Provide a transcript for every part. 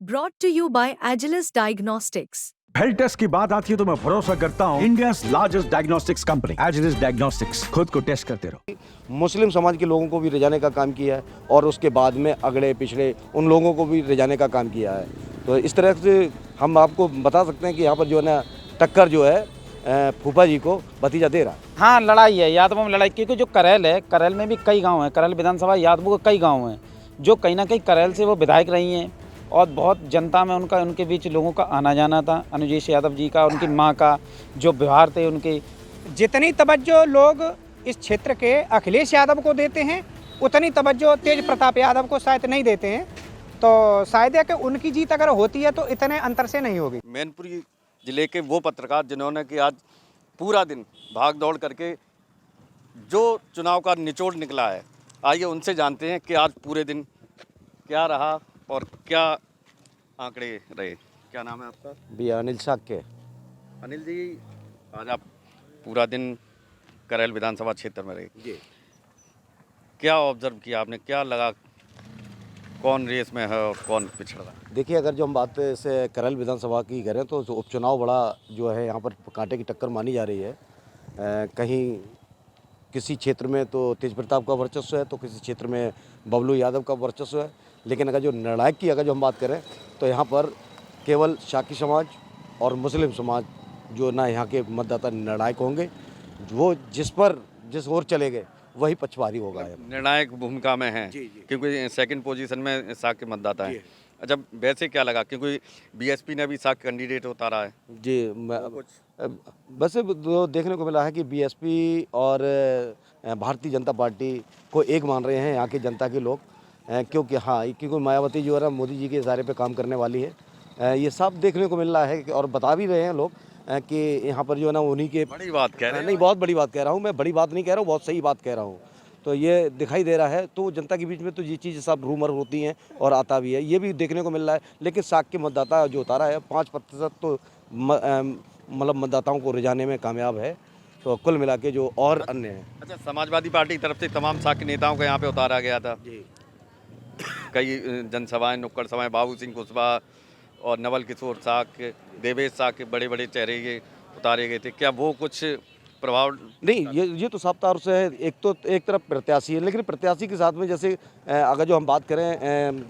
Brought to you by Agilus Diagnostics. Health test की बात आती है तो मैं भरोसा करता हूँ India largest diagnostics company Agilus diagnostics. खुद को टेस्ट करते रहो। मुस्लिम समाज के लोगों को भी रिझाने का काम किया है और उसके बाद में अगड़े पिछड़े उन लोगों को भी रिझाने का काम किया है। तो इस तरह से हम आपको बता सकते हैं कि यहाँ पर जो है ना टक्कर जो है फूफा जी को भतीजा दे रहा है। हाँ, लड़ाई है, यादवों में लड़ाई, क्योंकि जो करेल है, करेल में भी कई गांव हैं, करेल विधानसभा यादवों के कई गांव हैं जो कहीं ना कहीं करेल से वो विधायक रही हैं और बहुत जनता में उनके बीच लोगों का आना जाना था। अनुजेश यादव जी का, उनकी माँ का जो व्यवहार थे उनके, जितनी तवज्जो लोग इस क्षेत्र के अखिलेश यादव को देते हैं उतनी तवज्जो तेज प्रताप यादव को शायद नहीं देते हैं। तो शायद है कि उनकी जीत अगर होती है तो इतने अंतर से नहीं होगी। मैनपुरी जिले के वो पत्रकार जिन्होंने कि आज पूरा दिन भाग दौड़ करके जो चुनाव का निचोड़ निकला है, आइए उनसे जानते हैं कि आज पूरे दिन क्या रहा और क्या आंकड़े रहे। क्या नाम है आपका? भी अनिल साक्य। अनिल जी, आज आप पूरा दिन करेल विधानसभा क्षेत्र में रहे जी, क्या ऑब्जर्व किया आपने? क्या लगा कौन रेस में है और कौन पिछड़ रहा है? देखिए, अगर जो हम बात से करेल विधानसभा की करें तो उपचुनाव बड़ा जो है यहाँ पर कांटे की टक्कर मानी जा रही है। कहीं किसी क्षेत्र में तो तेज प्रताप का वर्चस्व है तो किसी क्षेत्र में बबलू यादव का वर्चस्व है। लेकिन अगर जो निर्णायक की अगर जो हम बात करें तो यहाँ पर केवल शाकी समाज और मुस्लिम समाज जो ना यहाँ के मतदाता निर्णायक होंगे। वो जिस ओर चले गए वही पछवारी होगा। निर्णायक भूमिका में है क्योंकि सेकंड पोजीशन में साक के मतदाता हैं। अच्छा, वैसे क्या लगा, क्योंकि बीएसपी ने भी साक कैंडिडेट उतारा है जी। वैसे तो देखने को मिला है कि बीएसपी और भारतीय जनता पार्टी को एक मान रहे हैं यहाँ की जनता के लोग, क्योंकि मायावती जो है ना मोदी जी के इशारे पे काम करने वाली है। ये सब देखने को मिल रहा है और बता भी रहे हैं लोग कि यहाँ पर जो है ना उन्हीं के। बड़ी बात कह रहे हैं? नहीं, बहुत बड़ी बात कह रहा हूँ मैं, बड़ी बात नहीं कह रहा हूँ, बहुत सही बात कह रहा हूँ। तो ये दिखाई दे रहा है। तो जनता के बीच में तो ये चीज़ सब रूमर होती हैं और आता भी है, ये भी देखने को मिल रहा है। लेकिन साक के मतदाता जो उतारा है 5% तो मतलब मतदाताओं को रिझाने में कामयाब है। तो कुल मिला के जो और अन्य है। अच्छा, समाजवादी पार्टी की तरफ से तमाम साक के नेताओं को यहाँ पे उतारा गया था जी। कई जनसभाएं, नुक्कड़ सभाएं, बाबू सिंह कुशवाहा और नवल किशोर साक, देवेश साक के बड़े बड़े चेहरे ये उतारे गए थे। क्या वो कुछ प्रभाव नहीं? ये तो साफ तौर से है। एक तरफ प्रत्याशी है, लेकिन प्रत्याशी के साथ में जैसे अगर जो हम बात करें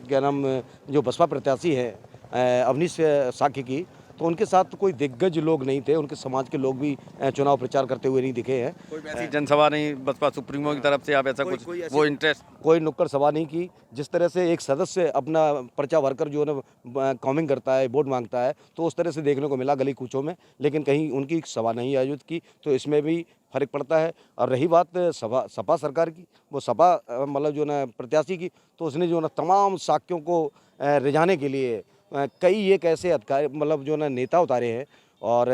क्या नाम जो बसपा प्रत्याशी है अवनीश साक्य की, तो उनके साथ तो कोई दिग्गज लोग नहीं थे। उनके समाज के लोग भी चुनाव प्रचार करते हुए नहीं दिखे हैं। कोई ऐसी जनसभा नहीं बसपा सुप्रीमो की तरफ से आप ऐसा कुछ वो इंटरेस्ट? कोई नुक्कड़ सभा नहीं की। जिस तरह से एक सदस्य अपना पर्चा भरकर जो है ना कॉमिंग करता है, वोट मांगता है, तो उस तरह से देखने को मिला गली कूचों में। लेकिन कहीं उनकी सभा नहीं आयोजित की, तो इसमें भी फर्क पड़ता है। और रही बात सपा सरकार की, वो सपा मतलब जो ना प्रत्याशी की, तो उसने जो ना तमाम साक्यों को रिझाने के लिए कई एक ऐसे अधिकारी मतलब जो ना नेता उतारे हैं और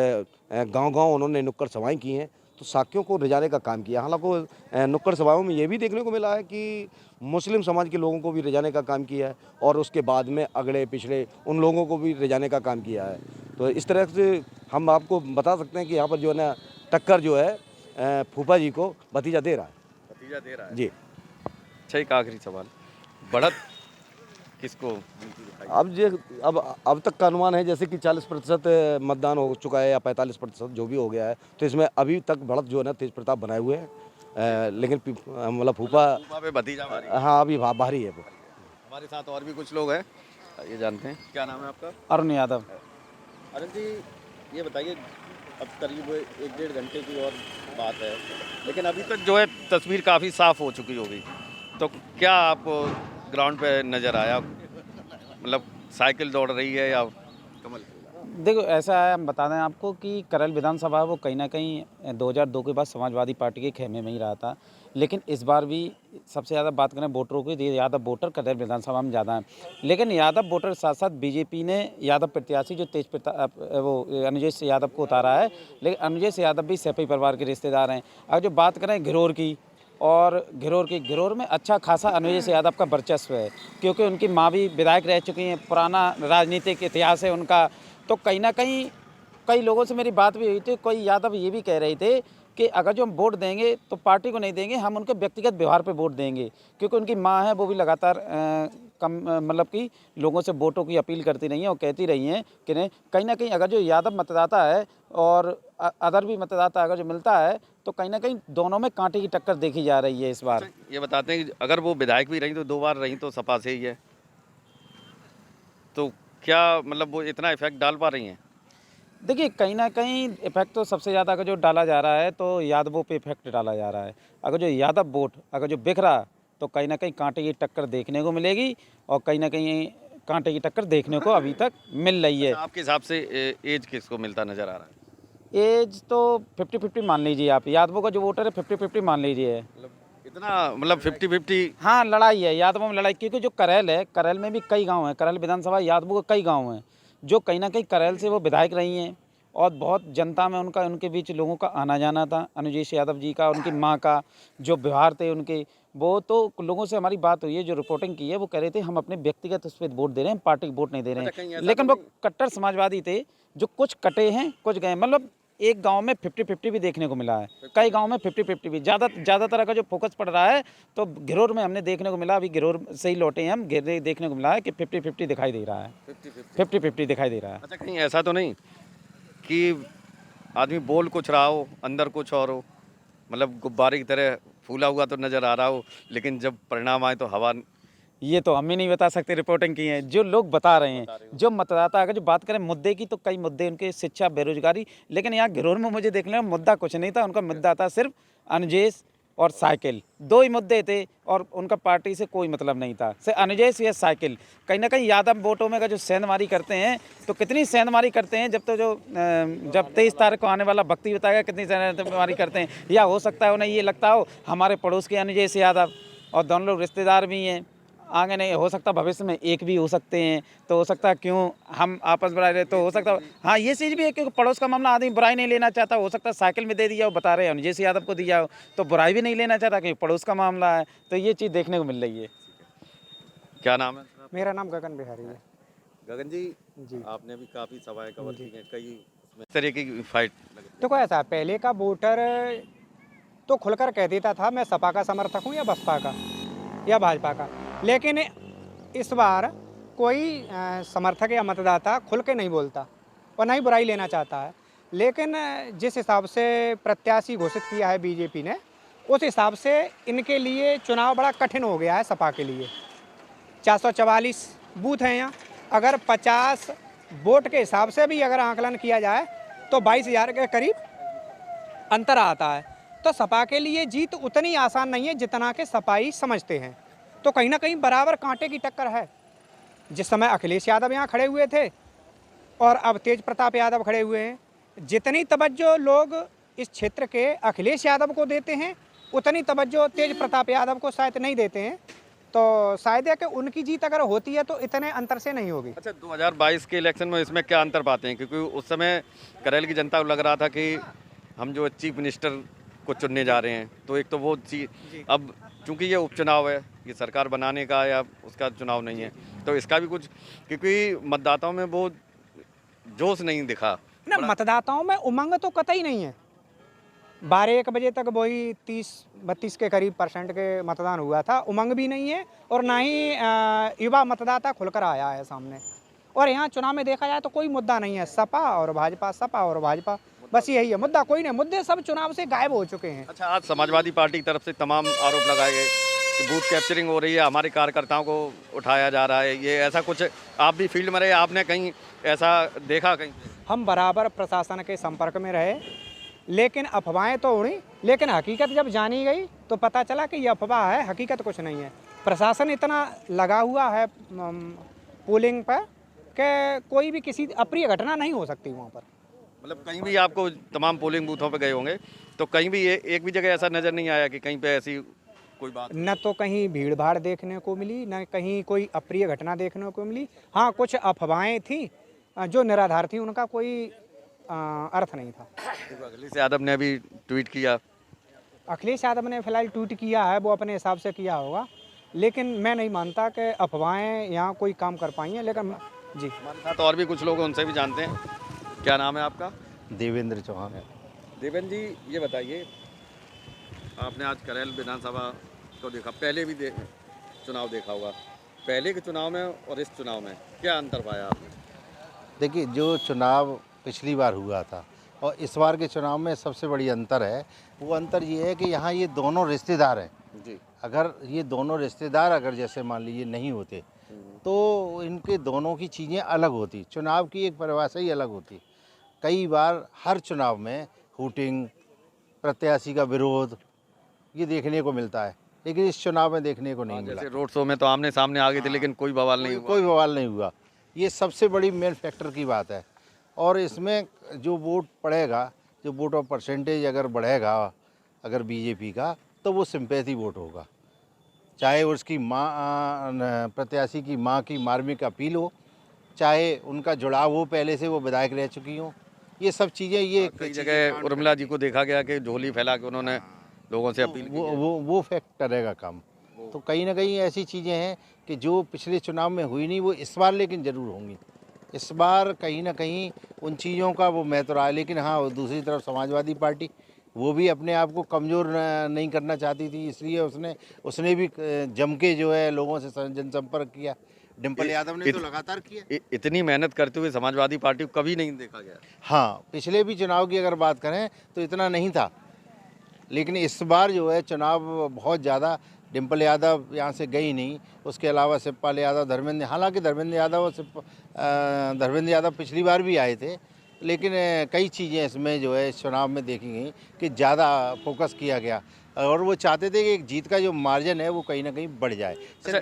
गांव-गांव उन्होंने नुक्कड़ सभाएं की हैं, तो साक्यों को रिझाने का काम किया। हालांकि नुक्कड़ सभाओं में ये भी देखने को मिला है कि मुस्लिम समाज के लोगों को भी रिझाने का काम किया है और उसके बाद में अगड़े पिछड़े उन लोगों को भी रिझाने का काम किया है। तो इस तरह से हम आपको बता सकते हैं कि यहाँ पर जो है ना टक्कर जो है फूफा जी को भतीजा दे रहा है जी। अच्छा, एक आखिरी सवाल, बढ़त किसको? अब तक का अनुमान है जैसे कि 40% मतदान हो चुका है या 45% जो भी हो गया है। तो इसमें अभी तक बढ़त जो है ना तेज प्रताप बनाए हुए हैं। लेकिन मतलब फूफा पे भतीजा भारी? हाँ, अभी भारी है वो। हमारे साथ और भी कुछ लोग हैं, ये जानते हैं। क्या नाम है आपका? अरुण यादव। अरुण जी, ये बताइए, अब करीब 1-1.5 घंटे की और बात है, लेकिन अभी तक जो है तस्वीर काफ़ी साफ़ हो चुकी होगी, तो क्या आप ग्राउंड पे नज़र आया? मतलब साइकिल दौड़ रही है या कमल? देखो, ऐसा है, हम बता दें आपको कि करेल विधानसभा वो कहीं ना कहीं 2002 के बाद समाजवादी पार्टी के खेमे में ही रहा था। लेकिन इस बार भी सबसे ज़्यादा बात करें वोटरों की, तो यादव वोटर करेल विधानसभा में ज़्यादा हैं। लेकिन यादव वोटर के साथ साथ बीजेपी ने यादव प्रत्याशी जो तेज प्रताप वो अनुजेश यादव को उतारा है, लेकिन अनुजेश यादव भी सैफई परिवार के रिश्तेदार हैं। अगर जो बात करें घिरोर की, और घिरोर में अच्छा खासा अनुजेश यादव का वर्चस्व है, क्योंकि उनकी माँ भी विधायक रह चुकी हैं, पुराना राजनीतिक इतिहास है उनका। तो कहीं ना कहीं कई लोगों से मेरी बात भी हुई थी, कोई यादव ये भी कह रहे थे कि अगर जो हम वोट देंगे तो पार्टी को नहीं देंगे, हम उनके व्यक्तिगत व्यवहार पे वोट देंगे, क्योंकि उनकी माँ है वो भी लगातार कम मतलब कि लोगों से वोटों की अपील करती रही हैं और कहती रही हैं कि नहीं, कहीं ना कहीं अगर जो यादव मतदाता है और अदर भी मतदाता अगर जो मिलता है तो कहीं ना कहीं दोनों में कांटे की टक्कर देखी जा रही है इस बार। ये बताते हैं कि अगर वो विधायक भी रही तो 2 बार रही तो सपा से ही है, तो क्या मतलब वो इतना इफेक्ट डाल पा रही हैं? देखिए कहीं ना कहीं इफेक्ट तो सबसे ज़्यादा अगर जो डाला जा रहा है तो यादवों पे इफेक्ट डाला जा रहा है। अगर जो यादव वोट अगर जो बिक रहा तो कहीं ना कहीं कांटे की टक्कर देखने को मिलेगी और कहीं ना कहीं कांटे की टक्कर देखने को अभी तक मिल रही है। आपके हिसाब से एज किसको मिलता नजर आ रहा है? एज तो 50-50 मान लीजिए आप, यादवों का जो वोटर है 50-50 मान लीजिए। इतना मतलब 50-50? हाँ लड़ाई है, यादवों में लड़ाई, क्योंकि जो करेल है, करेल में भी कई गांव हैं, करेल विधानसभा यादवों के कई गांव हैं जो कहीं ना कहीं करेल से वो विधायक रही हैं और बहुत जनता में उनका उनके बीच लोगों का आना जाना था। अनुजेश यादव जी का, उनकी माँ का जो व्यवहार थे उनके, वो तो लोगों से हमारी बात हुई है, जो रिपोर्टिंग की है वो कह रहे थे हम अपने व्यक्तिगत उस पर वोट दे रहे हैं, पार्टी को वोट नहीं दे रहे हैं। लेकिन वो कट्टर समाजवादी थे, जो कुछ कटे हैं कुछ गए। मतलब एक गांव में 50-50 भी देखने को मिला है, कई गांव में 50-50 भी। ज़्यादातर का जो फोकस पड़ रहा है तो घिरोर में हमने देखने को मिला, अभी घिरोर से ही लौटे हैं हम, देखने को मिला है कि 50-50 दिखाई दे रहा है, 50-50 दिखाई दे रहा है। अच्छा, कहीं ऐसा तो नहीं कि आदमी बोल कुछ रहा हो अंदर कुछ और हो, मतलब गुब्बारे की तरह फूला हुआ तो नज़र आ रहा हो, लेकिन जब परिणाम आए तो हवा? ये तो हम ही नहीं बता सकते, रिपोर्टिंग की है, जो लोग बता रहे हैं, जो मतदाता। अगर जो बात करें मुद्दे की तो कई मुद्दे उनके, शिक्षा, बेरोजगारी, लेकिन यहाँ घिरोर में मुझे देखने में मुद्दा कुछ नहीं था। उनका मुद्दा था सिर्फ अनुजेश और साइकिल, 2 ही मुद्दे थे और उनका पार्टी से कोई मतलब नहीं था, से अनुजेश या साइकिल। कहीं ना कहीं यादव वोटों में अगर जो सेंधमारी करते हैं तो कितनी सेंधमारी करते हैं, जब जब 23 तारीख को आने वाला वक्त बताएगा कितनी सेंधमारी करते हैं। या हो सकता है उन्हें ये लगता हो हमारे पड़ोस के अनुजेश यादव और दोनों लोग रिश्तेदार भी हैं, आगे नहीं हो सकता भविष्य में एक भी हो सकते हैं, तो हो सकता है क्यों हम आपस बुराई रहे, तो हो सकता है हाँ ये चीज़ भी है क्योंकि पड़ोस का मामला आदमी बुराई नहीं लेना चाहता। हो सकता है साइकिल में दे दिया हो, बता रहे हैं अनुजेश यादव को दिया हो, तो बुराई भी नहीं लेना चाहता क्योंकि पड़ोस का मामला है, तो ये चीज़ देखने को मिल रही है। क्या नाम है? मेरा नाम गगन बिहारी है। गगन जी, जी। आपने भी काफ़ी सभाएं कवर की हैं, कई इस तरीके की फाइट देखो ऐसा, पहले का वोटर तो खुलकर कह देता था मैं सपा का समर्थक हूँ या बसपा का या भाजपा का, लेकिन इस बार कोई समर्थक या मतदाता खुल के नहीं बोलता और ना ही बुराई लेना चाहता है। लेकिन जिस हिसाब से प्रत्याशी घोषित किया है बीजेपी ने, उस हिसाब से इनके लिए चुनाव बड़ा कठिन हो गया है सपा के लिए। 444 बूथ हैं यहाँ, अगर 50 वोट के हिसाब से भी अगर आंकलन किया जाए तो 22,000 के करीब अंतर आता है। तो सपा के लिए जीत उतनी आसान नहीं है जितना कि सपाई समझते हैं। तो कहीं ना कहीं बराबर कांटे की टक्कर है। जिस समय अखिलेश यादव यहाँ खड़े हुए थे और अब तेज प्रताप यादव खड़े हुए हैं, जितनी तवज्जो लोग इस क्षेत्र के अखिलेश यादव को देते हैं उतनी तवज्जो तेज प्रताप यादव को शायद नहीं देते हैं। तो शायद है कि उनकी जीत अगर होती है तो इतने अंतर से नहीं होगी। अच्छा, 2022 के इलेक्शन में इसमें क्या अंतर पाते हैं? क्योंकि उस समय करेल की जनता को लग रहा था कि हम जो चीफ मिनिस्टर को चुनने जा रहे हैं, तो एक तो वो चीज, अब चूंकि ये उपचुनाव है, ये सरकार बनाने का या उसका चुनाव नहीं है, तो इसका भी कुछ, क्योंकि मतदाताओं में वो जोश नहीं दिखा ना, मतदाताओं में उमंग तो कतई नहीं है। 12-1 बजे तक वही 30-32 के करीब % के मतदान हुआ था, उमंग भी नहीं है और ना ही युवा मतदाता खुलकर आया है सामने। और यहाँ चुनाव में देखा जाए तो कोई मुद्दा नहीं है, सपा और भाजपा, सपा और भाजपा, बस यही है मुद्दा, कोई नहीं, मुद्दे सब चुनाव से गायब हो चुके हैं। अच्छा, आज समाजवादी पार्टी की तरफ से तमाम आरोप लगाए गए कि बूथ कैप्चरिंग हो रही है, हमारे कार्यकर्ताओं को उठाया जा रहा है, ये ऐसा कुछ? आप भी फील्ड में रहे, आपने कहीं ऐसा देखा? कहीं हम बराबर प्रशासन के संपर्क में रहे, लेकिन अफवाहें तो उड़ी, लेकिन हकीकत जब जानी गई तो पता चला कि ये अफवाह है, हकीकत कुछ नहीं है। प्रशासन इतना लगा हुआ है पोलिंग पर कि कोई भी किसी अप्रिय घटना नहीं हो सकती वहाँ पर। मतलब कहीं भी आपको तमाम पोलिंग बूथों पे गए होंगे तो कहीं भी एक भी जगह ऐसा नज़र नहीं आया कि कहीं पे ऐसी कोई बात? न तो कहीं भीड़ भाड़ देखने को मिली, न कहीं कोई अप्रिय घटना देखने को मिली। हाँ, कुछ अफवाहें थी जो निराधार थी, उनका कोई अर्थ नहीं था। अखिलेश यादव ने अभी ट्वीट किया। अखिलेश यादव ने फिलहाल ट्वीट किया है, वो अपने हिसाब से किया होगा, लेकिन मैं नहीं मानता कि अफवाहें यहाँ कोई काम कर पाई हैं। लेकिन जी, हमारे साथ और भी कुछ लोग, उनसे भी जानते हैं। क्या नाम है आपका? देवेंद्र चौहान है। देवेंद्र जी, ये बताइए, आपने आज करेल विधानसभा को देखा, पहले भी चुनाव देखा होगा, पहले के चुनाव में और इस चुनाव में क्या अंतर पाया आपने? देखिए, जो चुनाव पिछली बार हुआ था और इस बार के चुनाव में सबसे बड़ी अंतर है, वो अंतर ये है कि यहाँ ये दोनों रिश्तेदार हैं। जी। अगर ये दोनों रिश्तेदार अगर जैसे मान लीजिए नहीं होते तो इनके दोनों की चीज़ें अलग होती, चुनाव की एक परिभाषा ही अलग होती। कई बार हर चुनाव में हूटिंग, प्रत्याशी का विरोध ये देखने को मिलता है, लेकिन इस चुनाव में देखने को नहीं मिला। जैसे रोड शो में तो आमने सामने आ गए थे लेकिन कोई बवाल नहीं हुआ। कोई बवाल नहीं हुआ। ये सबसे बड़ी मेन फैक्टर की बात है। और इसमें जो वोट पड़ेगा, जो वोट ऑफ परसेंटेज अगर बढ़ेगा अगर बीजेपी का, तो वो सिंपैथी वोट होगा। चाहे उसकी माँ प्रत्याशी की माँ की मार्मिक अपील हो, चाहे उनका जुड़ाव हो, पहले से वो विधायक रह चुकी हों, ये सब चीज़ें ये कई जगह उर्मिला जी को देखा गया कि झोली फैला के उन्होंने लोगों से अपील की है। वो फैक्ट करेगा काम। तो कहीं ना कहीं ऐसी चीज़ें हैं कि जो पिछले चुनाव में हुई नहीं, वो इस बार लेकिन ज़रूर होंगी। इस बार कहीं ना कहीं उन चीज़ों का वो महत्व रहा है। लेकिन हाँ, दूसरी तरफ समाजवादी पार्टी वो भी अपने आप को कमज़ोर नहीं करना चाहती थी, इसलिए उसने भी जम के जो है लोगों से जनसंपर्क किया। डिम्पल यादव ने तो लगातार किया। इतनी मेहनत करते हुए समाजवादी पार्टी को कभी नहीं देखा गया। हाँ, पिछले भी चुनाव की अगर बात करें तो इतना नहीं था, लेकिन इस बार जो है चुनाव बहुत ज़्यादा, डिम्पल यादव यहाँ से गई नहीं, उसके अलावा शिवपाल यादव, धर्मेंद्र, हालांकि धर्मेंद्र यादव पिछली बार भी आए थे, लेकिन कई चीज़ें इसमें जो है इस चुनाव में देखी गई कि ज़्यादा फोकस किया गया और वो चाहते थे कि एक जीत का जो मार्जिन है वो कहीं ना कहीं बढ़ जाए। अच्छा,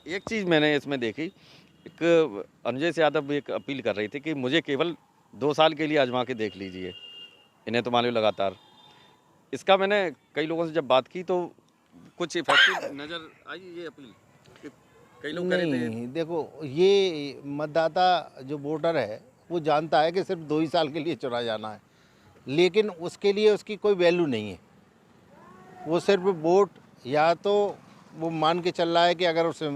एक चीज़ मैंने इसमें देखी, एक अनुजय यादव एक अपील कर रही थी कि मुझे केवल 2 साल के लिए आजमा के देख लीजिए, इन्हें तो मालूम लगातार। इसका मैंने कई लोगों से जब बात की तो कुछ इफेक्टिव नज़र आई ये अपील कि कई लोग कह रहे थे। नहीं, देखो, ये मतदाता जो वोटर है वो जानता है कि सिर्फ 2 ही साल के लिए चुना जाना है, लेकिन उसके लिए उसकी कोई वैल्यू नहीं है। वो सिर्फ वोट, या तो वो मान के चल रहा है कि अगर उसे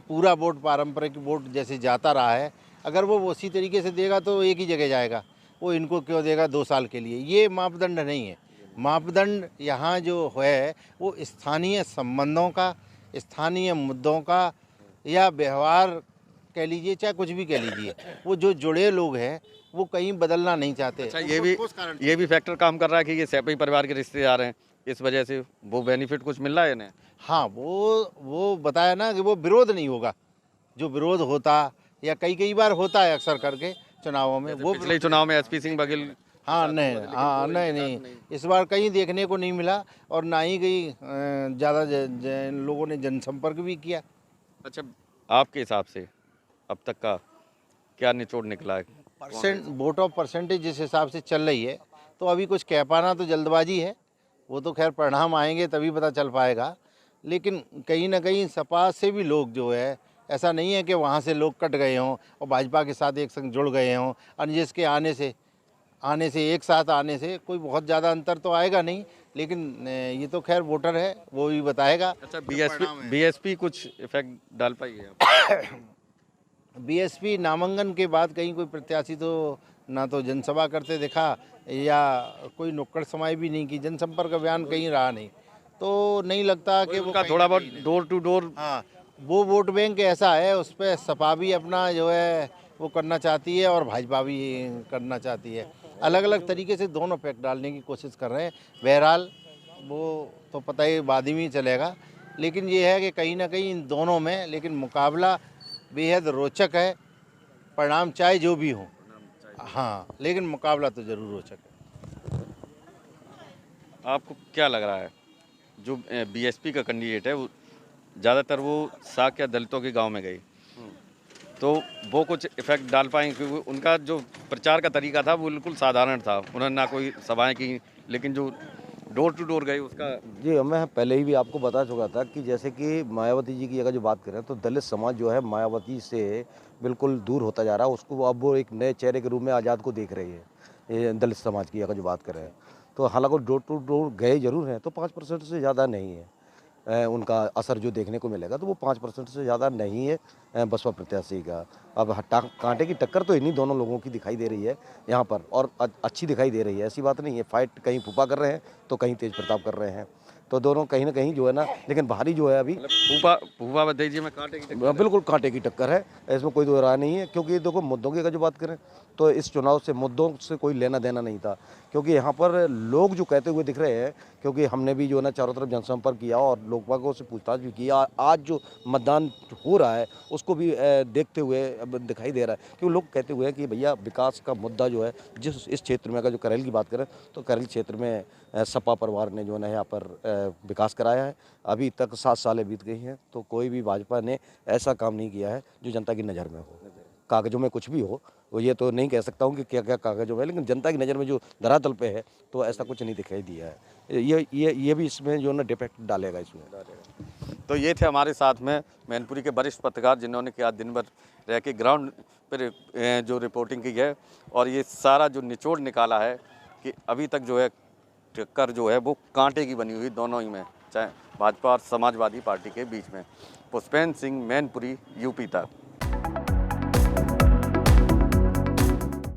पूरा वोट पारंपरिक वोट जैसे जाता रहा है, अगर वो उसी तरीके से देगा तो एक ही जगह जाएगा, वो इनको क्यों देगा 2 साल के लिए। ये मापदंड नहीं है। मापदंड यहाँ जो है वो स्थानीय संबंधों का, स्थानीय मुद्दों का, या व्यवहार कह लीजिए, चाहे कुछ भी कह लीजिए, वो जो जुड़े लोग हैं वो कहीं बदलना नहीं चाहते। अच्छा, ये भी फैक्टर काम कर रहा है कि ये सैपई परिवार के रिश्तेदार हैं, इस वजह से वो बेनिफिट कुछ मिल रहा है इन्हें। हाँ, वो बताया ना कि वो विरोध नहीं होगा। जो विरोध होता या कई बार होता है अक्सर करके चुनावों में, वो पिछले चुनाव में एसपी सिंह बघेल। हाँ, नहीं, इस बार कहीं देखने को नहीं मिला और ना ही कहीं ज़्यादा लोगों ने जनसंपर्क भी किया। अच्छा, आपके हिसाब से अब तक का क्या निचोड़ निकला है? वोट ऑफ परसेंटेज जिस हिसाब से चल रही है, तो अभी कुछ कह पाना तो जल्दबाजी है। वो तो खैर परिणाम आएंगे तभी पता चल पाएगा। लेकिन कहीं ना कहीं सपा से भी लोग जो है, ऐसा नहीं है कि वहाँ से लोग कट गए हों और भाजपा के साथ एक संग जुड़ गए हों, और जिसके आने से एक साथ आने से कोई बहुत ज़्यादा अंतर तो आएगा नहीं, लेकिन ये तो खैर वोटर है, वो भी बताएगा। अच्छा, बीएसपी कुछ इफेक्ट डाल पाई है? बीएसपी नामांकन के बाद कहीं कोई प्रत्याशी तो ना तो जनसभा करते दिखा या कोई नुक्कड़ समाई भी नहीं की, जनसंपर्क अभियान कहीं रहा नहीं, तो नहीं लगता कि वो थोड़ा बहुत डोर टू डोर। हाँ, वो वोट बैंक ऐसा है, उस पर सपा भी अपना जो है वो करना चाहती है और भाजपा भी करना चाहती है। अलग अलग तरीके से दोनों पैक डालने की कोशिश कर रहे हैं। बहरहाल वो तो पता ही बाद में चलेगा, लेकिन ये है कि कहीं ना कहीं इन दोनों में लेकिन मुकाबला बेहद रोचक है। परिणाम चाहे जो भी हो, हाँ, लेकिन मुकाबला तो ज़रूर रोचक है। आपको क्या लग रहा है, जो बीएसपी का कैंडिडेट है वो ज़्यादातर वो साक या दलितों के गांव में गई, तो वो कुछ इफेक्ट डाल पाएंगे? क्योंकि उनका जो प्रचार का तरीका था वो बिल्कुल साधारण था, उन्होंने ना कोई सभाएं की, लेकिन जो डोर टू डोर गए उसका। जी, मैं पहले ही भी आपको बता चुका था कि जैसे कि मायावती जी की अगर जो बात करें तो दलित समाज जो है मायावती से बिल्कुल दूर होता जा रहा है। उसको अब वो एक नए चेहरे के रूप में आज़ाद को देख रही है, ये दलित समाज की अगर जो बात करें तो। हालांकि डोर टू डोर गए जरूर हैं, तो 5% से ज़्यादा नहीं है उनका असर जो देखने को मिलेगा, तो वो 5% से ज़्यादा नहीं है बसपा प्रत्याशी का। अब कांटे की टक्कर तो इन्हीं दोनों लोगों की दिखाई दे रही है यहाँ पर, और अच्छी दिखाई दे रही है, ऐसी बात नहीं है। फाइट कहीं फूफा कर रहे हैं तो कहीं तेज प्रताप कर रहे हैं, तो दोनों कहीं ना कहीं जो है ना, लेकिन भारी जो है अभी फूफा भतीजे में कांटे की टक्कर। बिल्कुल कांटे की टक्कर है, इसमें कोई दो राय नहीं है। क्योंकि देखो मुद्दों की अगर जो बात करें तो इस चुनाव से मुद्दों से कोई लेना देना नहीं था, क्योंकि यहाँ पर लोग जो कहते हुए दिख रहे हैं, क्योंकि हमने भी जो है ना चारों तरफ जनसंपर्क किया और लोकपालों से पूछताछ भी किया। आज जो मतदान हो रहा है उसको भी देखते हुए अब दिखाई दे रहा है कि वो लोग कहते हुए हैं कि भैया विकास का मुद्दा जो है, जिस इस क्षेत्र में अगर जो करेल की बात करें तो करेल क्षेत्र में सपा परिवार ने जो है ना यहाँ पर विकास कराया है। अभी तक 7 सालें बीत गई हैं तो कोई भी भाजपा ने ऐसा काम नहीं किया है जो जनता की नज़र में हो। कागजों में कुछ भी हो, वो ये तो नहीं कह सकता हूँ कि क्या क्या कागजों में, लेकिन जनता की नज़र में जो धरातल पे है तो ऐसा कुछ नहीं दिखाई दिया है। ये भी इसमें जो ना डिफेक्ट डालेगा इसमें। तो ये थे हमारे साथ में मैनपुरी के वरिष्ठ पत्रकार, जिन्होंने कि आज दिन भर रह के ग्राउंड पर जो रिपोर्टिंग की है और ये सारा जो निचोड़ निकाला है कि अभी तक जो है टक्कर जो है वो कांटे की बनी हुई दोनों ही में, चाहे भाजपा और समाजवादी पार्टी के बीच में। पुष्पेंद्र सिंह, मैनपुरी, यूपी तक।